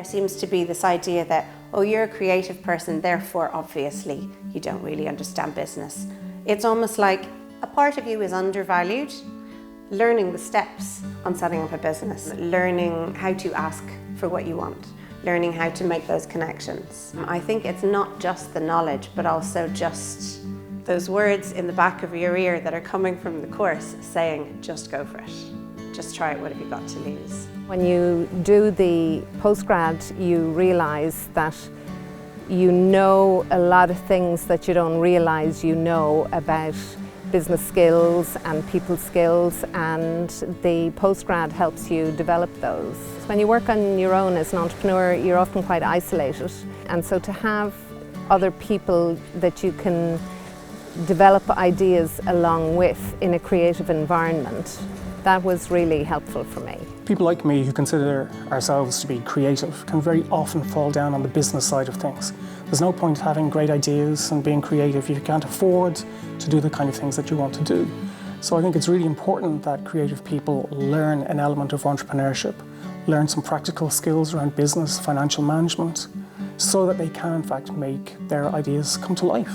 there seems to be this idea that, oh, you're a creative person, therefore obviously you don't really understand business. It's almost like a part of you is undervalued. Learning the steps on setting up a business, learning how to ask for what you want, learning how to make those connections. I think it's not just the knowledge, but also just those words in the back of your ear that are coming from the course saying, just go for it. Just try it, what have you got to lose? When you do the postgrad, you realise that you know a lot of things that you don't realise you know about business skills and people skills, and the postgrad helps you develop those. When you work on your own as an entrepreneur, you're often quite isolated, and so to have other people that you can develop ideas along with in a creative environment, that was really helpful for me. People like me who consider ourselves to be creative can very often fall down on the business side of things. There's no point having great ideas and being creative if you can't afford to do the kind of things that you want to do. So I think it's really important that creative people learn an element of entrepreneurship, learn some practical skills around business, financial management, so that they can in fact make their ideas come to life.